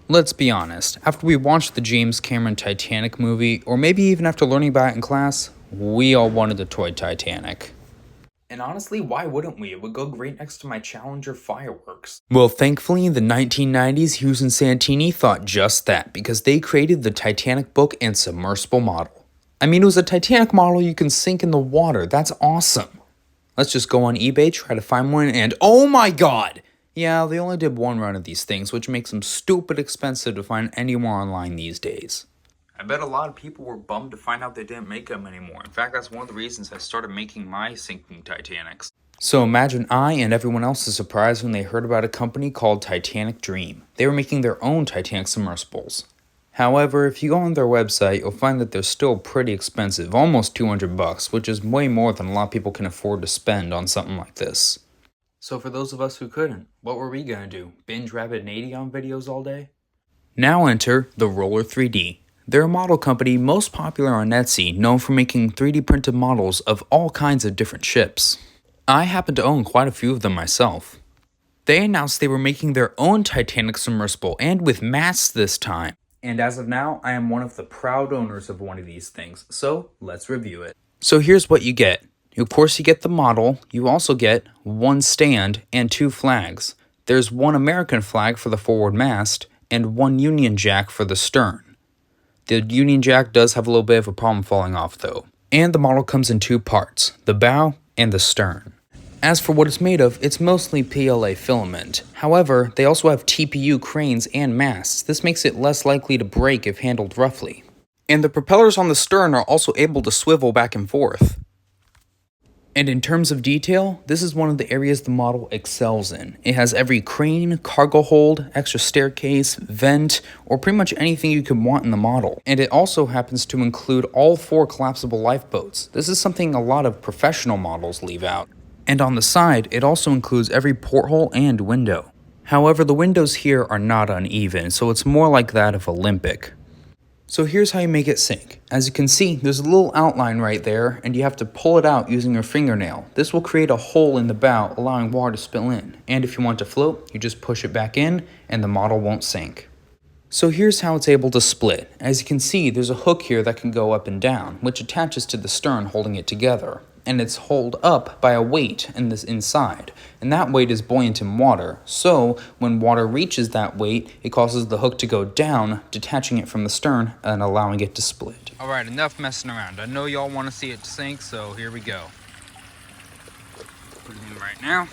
Let's be honest, after we watched the James Cameron Titanic movie, or maybe even after learning about it in class, we all wanted a toy Titanic. And honestly, why wouldn't we? It would go great next to my Challenger fireworks. Well, thankfully, in the 1990s, Hughes and Santini thought just that, because they created the Titanic book and submersible model. I mean, it was a Titanic model you can sink in the water. That's awesome. Let's just go on eBay, try to find one, and oh my god! Yeah, they only did one run of these things, which makes them stupid expensive to find anywhere online these days. I bet a lot of people were bummed to find out they didn't make them anymore. In fact, that's one of the reasons I started making my sinking Titanics. So imagine I and everyone else is surprised when they heard about a company called Titanic Dream. They were making their own Titanic submersibles. However, if you go on their website, you'll find that they're still pretty expensive, almost $200, which is way more than a lot of people can afford to spend on something like this. So for those of us who couldn't, what were we gonna do? Binge Rabbit 80 on videos all day? Now enter the Roller 3D. They're a model company most popular on Etsy, known for making 3D printed models of all kinds of different ships. I happen to own quite a few of them myself. They announced they were making their own Titanic submersible, and with masts this time. And as of now, I am one of the proud owners of one of these things, so let's review it. So here's what you get. Of course, you get the model. You also get one stand and two flags. There's one American flag for the forward mast and one Union Jack for the stern. The Union Jack does have a little bit of a problem falling off though. And the model comes in two parts, the bow and the stern. As for what it's made of, it's mostly PLA filament. However, they also have TPU cranes and masts. This makes it less likely to break if handled roughly. And the propellers on the stern are also able to swivel back and forth. And in terms of detail, this is one of the areas the model excels in. It has every crane, cargo hold, extra staircase, vent, or pretty much anything you could want in the model. And it also happens to include all 4 collapsible lifeboats. This is something a lot of professional models leave out. And on the side, it also includes every porthole and window. However, the windows here are not uneven, so it's more like that of Olympic. So here's how you make it sink. As you can see, there's a little outline right there, and you have to pull it out using your fingernail. This will create a hole in the bow, allowing water to spill in. And if you want to float, you just push it back in, and the model won't sink. So here's how it's able to split. As you can see, there's a hook here that can go up and down, which attaches to the stern holding it together. And it's held up by a weight in this inside, and that weight is buoyant in water, so when water reaches that weight, it causes the hook to go down, detaching it from the stern and allowing it to split. Alright, enough messing around. I know y'all want to see it sink, so here we go. Put it in right now.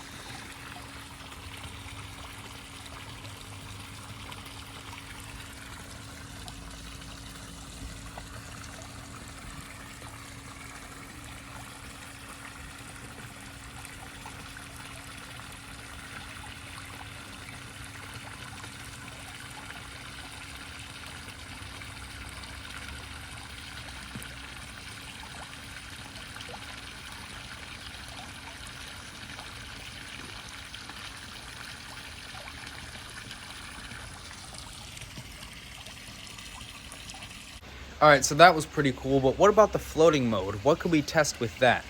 Alright, so that was pretty cool, but what about the floating mode? What could we test with that?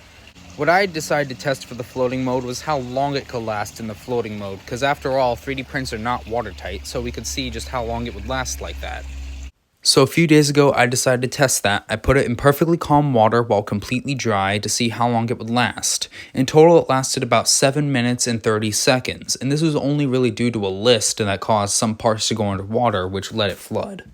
What I decided to test for the floating mode was how long it could last in the floating mode, because after all, 3D prints are not watertight, so we could see just how long it would last like that. So a few days ago, I decided to test that. I put it in perfectly calm water while completely dry to see how long it would last. In total, it lasted about 7 minutes and 30 seconds, and this was only really due to a list that caused some parts to go underwater, which let it flood.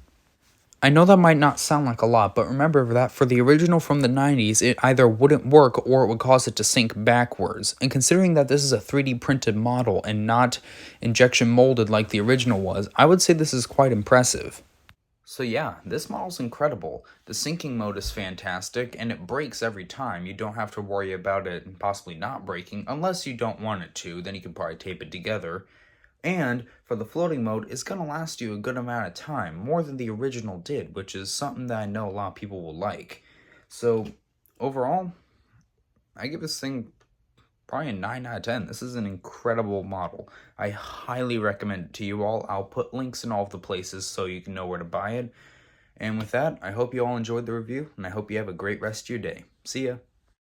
I know that might not sound like a lot, but remember that for the original from the 90s, it either wouldn't work or it would cause it to sink backwards. And considering that this is a 3D printed model and not injection molded like the original was, I would say this is quite impressive. So yeah, this model's incredible. The sinking mode is fantastic, and it breaks every time. You don't have to worry about it possibly not breaking, unless you don't want it to, then you can probably tape it together. And for the floating mode, it's going to last you a good amount of time, more than the original did, which is something that I know a lot of people will like. So overall, I give this thing probably a 9 out of 10. This is an incredible model. I highly recommend it to you all. I'll put links in all of the places so you can know where to buy it. And with that, I hope you all enjoyed the review, and I hope you have a great rest of your day. See ya!